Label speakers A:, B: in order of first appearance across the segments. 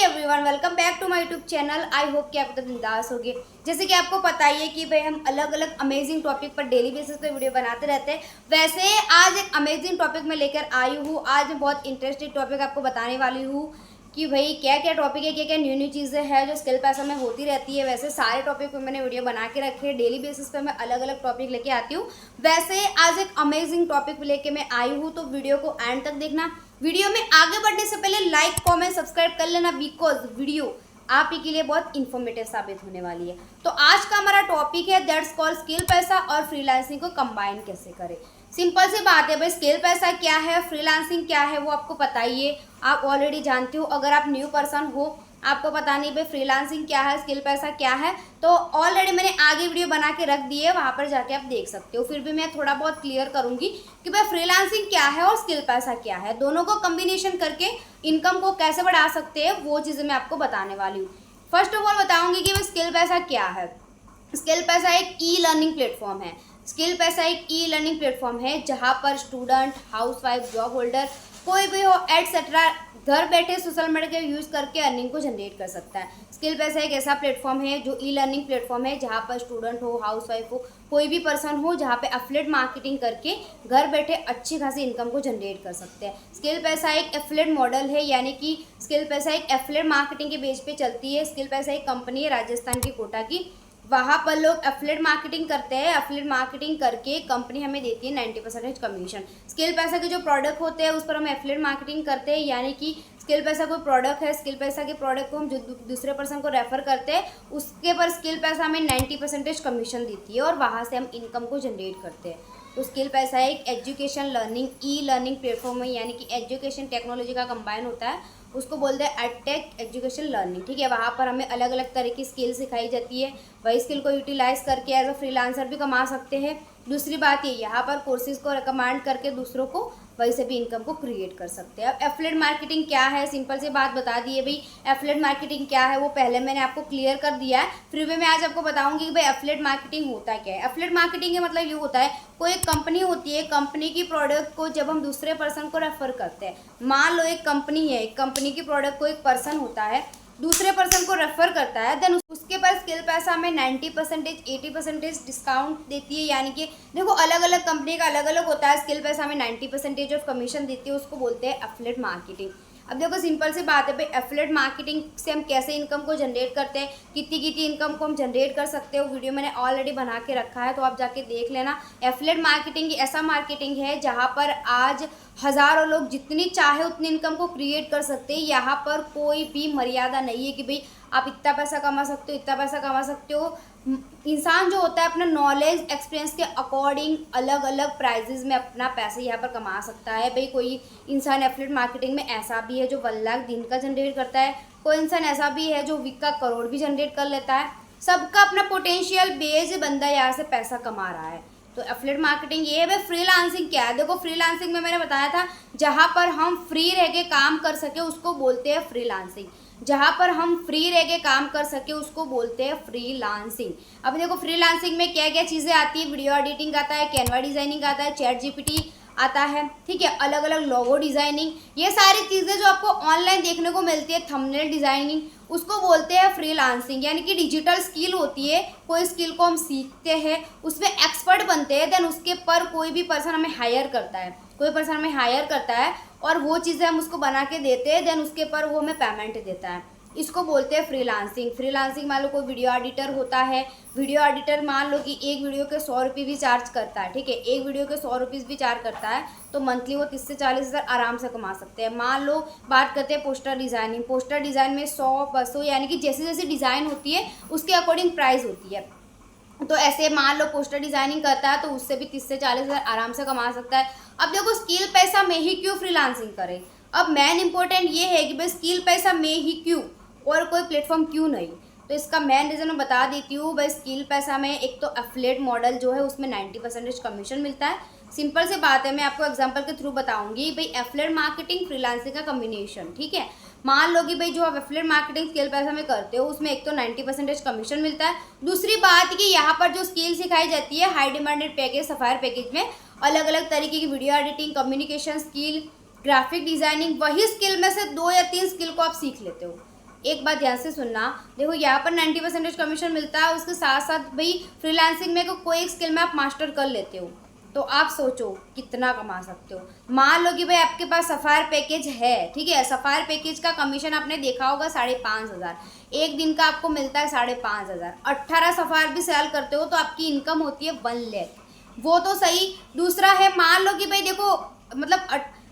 A: Everyone, welcome back to my YouTube channel. I hope कि आप बिंदास होगे। जैसे कि आपको पता ही है कि भाई हम अलग अलग अमेजिंग टॉपिक पर डेली बेसिस पे वीडियो बनाते रहते हैं। वैसे आज एक अमेजिंग टॉपिक मैं लेकर आई हूँ। आज मैं बहुत इंटरेस्टिंग टॉपिक आपको बताने वाली हूँ कि भाई क्या क्या टॉपिक है, क्या क्या न्यू न्यू चीज़ें हैं जो स्किल पैसा में होती रहती है। वैसे सारे टॉपिक पे मैंने वीडियो बना के रखे हैं। डेली बेसिस पे मैं अलग अलग टॉपिक लेके आती हूँ। वैसे आज एक अमेजिंग टॉपिक लेके मैं आई हूँ, तो वीडियो को एंड तक देखना। वीडियो में आगे बढ़ने से पहले लाइक कमेंट सब्सक्राइब कर लेना, बिकॉज वीडियो आप ही के लिए बहुत इन्फॉर्मेटिव साबित होने वाली है। तो आज का हमारा टॉपिक है दैट्स कॉल्ड स्किल पैसा और फ्रीलांसिंग को कंबाइन कैसे करें। सिंपल सी बात है भाई, स्किल पैसा क्या है, फ्रीलांसिंग क्या है, वो आपको पता ही है, आप ऑलरेडी जानते हो। अगर आप न्यू पर्सन हो, आपको पता नहीं भाई फ्रीलांसिंग क्या है, स्किल पैसा क्या है, तो ऑलरेडी मैंने आगे वीडियो बना के रख दी है, वहाँ पर जाके आप देख सकते हो। फिर भी मैं थोड़ा बहुत क्लियर करूँगी कि भाई फ्रीलांसिंग क्या है और स्किल पैसा क्या है, दोनों को कम्बिनेशन करके इनकम को कैसे बढ़ा सकते हैं, वो चीज़ें मैं आपको बताने वाली हूँ। फर्स्ट ऑफ ऑल बताऊँगी कि भाई स्किल पैसा क्या है। स्किल पैसा एक ई लर्निंग प्लेटफॉर्म है। स्किल पैसा एक ई लर्निंग प्लेटफॉर्म है जहाँ पर स्टूडेंट, हाउसवाइफ, जॉब होल्डर कोई भी हो एटसेट्रा घर बैठे सोशल मीडिया का यूज़ करके अर्निंग को जनरेट कर सकता है। स्किल पैसा एक ऐसा प्लेटफॉर्म है जो ई लर्निंग प्लेटफॉर्म है जहाँ पर स्टूडेंट हो, हाउसवाइफ हो, कोई भी पर्सन हो, जहाँ पे एफिलिएट मार्केटिंग करके घर बैठे अच्छी खासी इनकम को जनरेट कर सकते हैं। स्किल पैसा एक एफिलिएट मॉडल है, यानी कि स्किल पैसा एक एफिलिएट मार्केटिंग के बेस पे चलती है। स्किल पैसा एक कंपनी है राजस्थान की कोटा की, वहाँ पर लोग एफिलिएट मार्केटिंग करते हैं। एफिलिएट मार्केटिंग करके कंपनी हमें देती है 90% कमीशन। स्किल पैसा के जो प्रोडक्ट होते हैं उस पर हम एफिलिएट मार्केटिंग करते हैं, यानी कि स्किल पैसा कोई प्रोडक्ट है, स्किल पैसा के प्रोडक्ट को हम जो दूसरे पर्सन को रेफर करते हैं उसके पर स्किल पैसा हमें 90% कमीशन देती है और वहाँ से हम इनकम को जनरेट करते हैं। तो स्किल पैसा एक education learning e learning platform है, यानी कि एजुकेशन टेक्नोलॉजी का कंबाइन होता है, उसको बोलते हैं एडटेक एजुकेशन लर्निंग। ठीक है, वहाँ पर हमें अलग अलग तरह की स्किल सिखाई जाती है। वही स्किल को यूटिलाइज करके एज अ फ्रीलांसर भी कमा सकते हैं। दूसरी बात ये, यहाँ पर कोर्सेज को रिकमेंड करके दूसरों को वहीं से भी इनकम को क्रिएट कर सकते हैं। अब एफिलिएट मार्केटिंग क्या है, सिंपल सी बात बता दी है भाई। एफिलिएट मार्केटिंग क्या है वो पहले मैंने आपको क्लियर कर दिया है, फिर भी मैं आज आपको बताऊंगी कि भाई एफिलिएट मार्केटिंग होता क्या है। एफिलिएट मार्केटिंग का मतलब ये होता है, कोई एक कंपनी होती है, कंपनी की प्रोडक्ट को जब हम दूसरे पर्सन को रेफर करते हैं, मान लो एक कंपनी है, एक कंपनी की प्रोडक्ट को एक पर्सन होता है दूसरे पर्सन को रेफर करता है, देन उसके पास स्किल पैसा में 90% 80% डिस्काउंट देती है। यानी कि देखो अलग अलग कंपनी का अलग अलग होता है। स्किल पैसा में 90% ऑफ कमीशन देती है, उसको बोलते हैं एफिलिएट मार्केटिंग। अब देखो सिंपल सी बात है भाई, एफिलिएट मार्केटिंग से हम कैसे इनकम को जनरेट करते हैं, कितनी कितनी इनकम को हम जनरेट कर सकते हो, वीडियो मैंने ऑलरेडी बना के रखा है, तो आप जाके देख लेना। एफिलिएट मार्केटिंग ऐसा मार्केटिंग है जहाँ पर आज हज़ारों लोग जितनी चाहे उतनी इनकम को क्रिएट कर सकते हैं। यहाँ पर कोई भी मर्यादा नहीं है कि भाई आप इतना पैसा कमा सकते हो, इतना पैसा कमा सकते हो। इंसान जो होता है अपना नॉलेज एक्सपीरियंस के अकॉर्डिंग अलग अलग प्राइजेज में अपना पैसे यहाँ पर कमा सकता है। भाई कोई इंसान एफिलिएट मार्केटिंग में ऐसा भी है जो 1 लाख दिन का जनरेट करता है, कोई इंसान ऐसा भी है जो वीक का करोड़ भी जनरेट कर लेता है। सबका अपना पोटेंशियल बेस बंदा यहाँ से पैसा कमा रहा है। तो एफिलिएट मार्केटिंग ये है। भाई फ्रीलांसिंग क्या है, देखो फ्रीलांसिंग में मैंने बताया था जहाँ पर हम फ्री रह के काम कर सके उसको बोलते हैं फ्रीलांसिंग। जहाँ पर हम फ्री रह के काम कर सके उसको बोलते हैं फ्रीलांसिंग। अब देखो फ्रीलांसिंग में क्या क्या चीज़ें आती है, वीडियो एडिटिंग आता है, कैनवा डिजाइनिंग आता है, चैट जीपीटी आता है, ठीक है, अलग अलग लोगो डिज़ाइनिंग, ये सारी चीज़ें जो आपको ऑनलाइन देखने को मिलती है, थंबनेल डिज़ाइनिंग, उसको बोलते हैं फ्रीलांसिंग। यानी कि डिजिटल स्किल होती है, कोई स्किल को हम सीखते हैं, उसमें एक्सपर्ट बनते हैं, देन उसके पर कोई भी पर्सन हमें हायर करता है, कोई पर्सन हमें हायर करता है और वो चीज़ें हम उसको बना के देते हैं, देन उसके पर वो हमें पेमेंट देता है, इसको बोलते हैं फ्रीलांसिंग। फ्रीलांसिंग मान लो कोई वीडियो एडिटर होता है, वीडियो एडिटर मान लो कि एक वीडियो के 100 रुपये भी चार्ज करता है, ठीक है, एक वीडियो के 100 रुपीज़ भी चार्ज करता है, तो मंथली वो 30 से 40 हज़ार आराम से कमा सकते हैं। मान लो बात करते हैं पोस्टर डिज़ाइनिंग, पोस्टर डिज़ाइन में 100 200 यानी कि जैसी जैसी डिज़ाइन होती है उसके अकॉर्डिंग प्राइस होती है। तो ऐसे मान लो पोस्टर डिज़ाइनिंग करता है तो उससे भी 30 से 40 हज़ार आराम से कमा सकता है। अब देखो स्किल पैसा में ही क्यों फ्रीलांसिंग करें, अब मेन इंपॉर्टेंट ये है कि भाई स्किल पैसा में ही क्यों और कोई प्लेटफॉर्म क्यों नहीं, तो इसका मेन रीज़न मैं बता देती हूँ। भाई स्किल पैसा में एक तो एफिलिएट मॉडल जो है उसमें 90% कमीशन मिलता है। सिंपल सी बात है, मैं आपको एग्जांपल के थ्रू बताऊंगी। भाई एफिलिएट मार्केटिंग फ्रीलांसिंग का कॉम्बिनेशन, ठीक है, मान लो कि भाई जो आप एफिलिएट मार्केटिंग स्किल पैसा में करते हो उसमें एक तो 90% कमीशन मिलता है। दूसरी बात कि यहाँ पर जो स्किल सिखाई जाती है high demanded package, sapphire package में अलग अलग तरीके की video editing, communication skill, graphic designing, वही स्किल में से 2 या 3 स्किल को आप सीख लेते हो। एक बात ध्यान से सुनना, देखो यहाँ पर 90% कमीशन मिलता है, उसके साथ साथ भाई फ्रीलांसिंग में कोई एक स्किल में आप मास्टर कर लेते हो तो आप सोचो कितना कमा सकते हो। मान लो कि भाई आपके पास सफायर पैकेज है, ठीक है, सफायर पैकेज का कमीशन आपने देखा होगा 5,500, एक दिन का आपको मिलता है 5,500, 18 सफायर भी सेल करते हो तो आपकी इनकम होती है 1 लाख। वो तो सही। दूसरा है, मान लो कि भाई देखो मतलब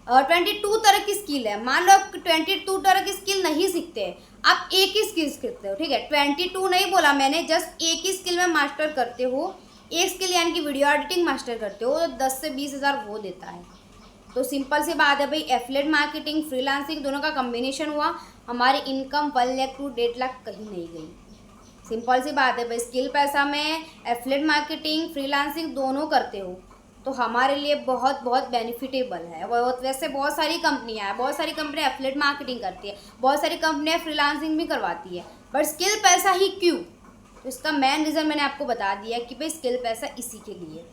A: 22 तरह की स्किल है, मान लो आप 22 तरह की स्किल नहीं सीखते, आप एक ही स्किल सीखते हो, ठीक है, 22 नहीं बोला मैंने, जस्ट एक ही स्किल में मास्टर करते हो, एक स्किल यानी कि वीडियो एडिटिंग मास्टर करते हो तो 10 से 20,000 वो देता है। तो सिंपल सी बात है भाई, एफिलिएट मार्केटिंग फ्रीलांसिंग दोनों का कॉम्बिनेशन हुआ, हमारी इनकम 1 लाख टू 1.5 लाख कहीं नहीं गई। सिंपल सी बात है भाई, स्किल पैसा में एफिलिएट मार्केटिंग फ्रीलांसिंग दोनों करते हो तो हमारे लिए बहुत बहुत बेनिफिटेबल है। वैसे बहुत सारी कंपनियां हैं, बहुत सारी कंपनियां एफिलिएट मार्केटिंग करती है, बहुत सारी कंपनियां फ्रीलांसिंग भी करवाती है, बट स्किल पैसा ही क्यों? तो इसका मेन रीज़न मैंने आपको बता दिया कि भाई स्किल पैसा इसी के लिए,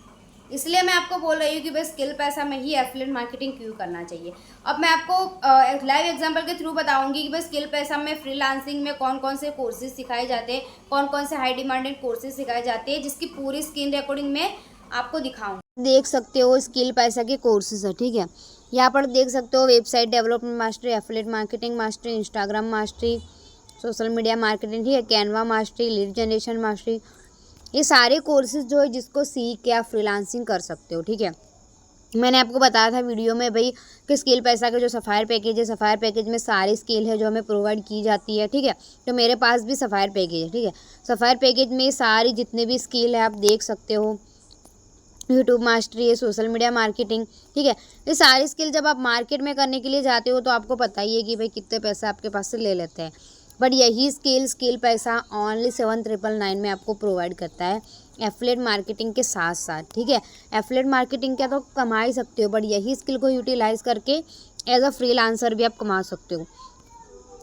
A: इसलिए मैं आपको बोल रही हूँ कि भाई स्किल पैसा में ही एफिलिएट मार्केटिंग क्यों करना चाहिए। अब मैं आपको लाइव एग्जांपल के थ्रू बताऊंगी कि भाई स्किल पैसा में फ्रीलांसिंग में कौन कौन से कोर्सेज सिखाए जाते हैं, कौन कौन से हाई डिमांडेड कोर्सेज सिखाए जाते हैं, जिसकी पूरी स्क्रीन रिकॉर्डिंग में आपको दिखाऊंगी। देख सकते हो स्किल पैसा के कोर्सेज है, ठीक है, यहाँ पर देख सकते हो website development mastery, affiliate marketing mastery, Instagram mastery, social media marketing, ठीक है, Canva mastery, lead generation mastery, ये सारे कोर्सेज जो है जिसको सीख के आप फ्रीलांसिंग कर सकते हो, ठीक है। मैंने आपको बताया था वीडियो में भाई कि स्किल पैसा का जो सफायर पैकेज है, सफायर पैकेज में सारी स्किल है जो हमें प्रोवाइड की जाती है, ठीक है। तो मेरे पास भी सफायर पैकेज है, ठीक है, सफायर पैकेज में सारी जितने भी स्किल है आप देख सकते हो, यूट्यूब मास्टरी है, सोशल मीडिया मार्केटिंग, ठीक है। ये सारी स्किल जब आप मार्केट में करने के लिए जाते हो तो आपको पता ही है कि भाई कितने पैसे आपके पास से ले लेते हैं, बट यही स्किल पैसा ओनली 7,999 में आपको प्रोवाइड करता है एफिलिएट मार्केटिंग के साथ साथ, ठीक है। एफिलिएट मार्केटिंग क्या तो कमा ही सकते हो, बट यही स्किल को यूटिलाइज करके एज अ फ्रीलांसर भी आप कमा सकते हो।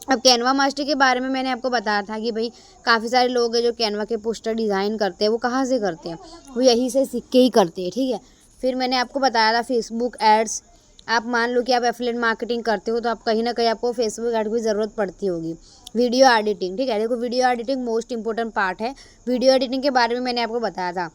A: अब कैनवा मास्टरी के बारे में मैंने आपको बताया था कि भाई काफ़ी सारे लोग हैं जो कैनवा के पोस्टर डिज़ाइन करते हैं, वो कहाँ से करते हैं, वो यहीं से सीख के ही करते हैं, ठीक है। फिर मैंने आपको बताया था फेसबुक एड्स, आप मान लो कि आप एफिलिएट मार्केटिंग करते हो तो आप कहीं ना कहीं आपको फेसबुक ऐड की ज़रूरत पड़ती होगी। वीडियो एडिटिंग, ठीक है, देखो video editing most important part है। वीडियो एडिटिंग के बारे में मैंने आपको बताया था,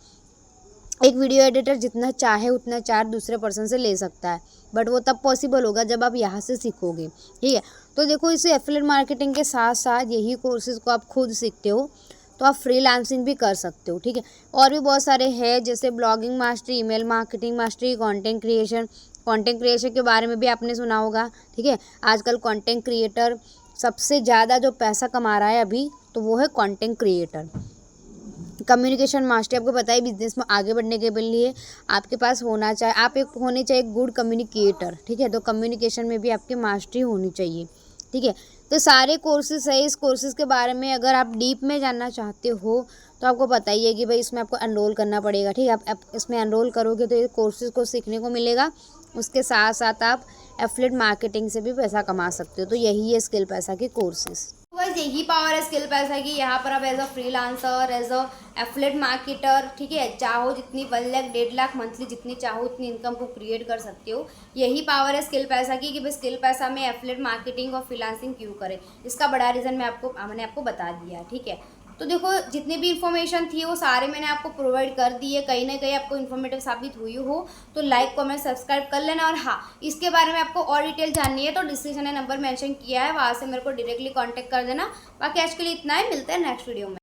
A: एक वीडियो एडिटर जितना चाहे उतना चार्ज दूसरे पर्सन से ले सकता है, बट वो तब पॉसिबल होगा जब आप यहाँ से सीखोगे, ठीक है। तो देखो इसे एफिलिएट मार्केटिंग के साथ साथ यही कोर्सेज को आप खुद सीखते हो तो आप फ्रीलांसिंग भी कर सकते हो, ठीक है। और भी बहुत सारे हैं जैसे blogging mastery, email marketing mastery, content creation के बारे में भी आपने सुना होगा, ठीक है। आजकल कंटेंट क्रिएटर सबसे ज़्यादा जो पैसा कमा रहा है अभी तो वो है कंटेंट क्रिएटर। कम्युनिकेशन मास्टरी, आपको पता है बिजनेस में आगे बढ़ने के लिए आपके पास होना चाहिए, आप एक होने चाहिए गुड कम्युनिकेटर, ठीक है। तो कम्युनिकेशन में भी आपकी मास्टरी होनी चाहिए, ठीक है। तो सारे कोर्सेज है, इस कोर्सेज के बारे में अगर आप डीप में जानना चाहते हो तो आपको पता ही है कि भाई इसमें आपको एनरोल करना पड़ेगा, ठीक है। आप इसमें एनरोल करोगे तो ये कोर्सेज को सीखने को मिलेगा, उसके साथ साथ आप एफिलिएट मार्केटिंग से भी पैसा कमा सकते हो। तो यही है स्किल पैसा के कोर्सेज। बस यही पावर है स्किल पैसा की, यहाँ पर आप as a freelancer, as a affiliate marketer, ठीक है, चाहो जितनी 1 लाख 1.5 लाख मंथली जितनी चाहो उतनी इनकम को क्रिएट कर सकते हो। यही पावर है स्किल पैसा की कि भाई स्किल पैसा में एफिलिएट मार्केटिंग और फ्रीलांसिंग क्यों करें, इसका बड़ा रीज़न मैंने आपको बता दिया, ठीक है। तो देखो जितनी भी इन्फॉर्मेशन थी वो सारे मैंने आपको प्रोवाइड कर दी है, कहीं ना कहीं आपको इन्फॉर्मेटिव साबित हुई हो तो लाइक कमेंट सब्सक्राइब कर लेना। और हाँ, इसके बारे में आपको और डिटेल जाननी है तो डिस्क्रिप्शन में नंबर मेंशन किया है, वहाँ से मेरे को डायरेक्टली कांटेक्ट कर देना। बाकी आज के लिए इतना ही, मिलते हैं नेक्स्ट वीडियो में।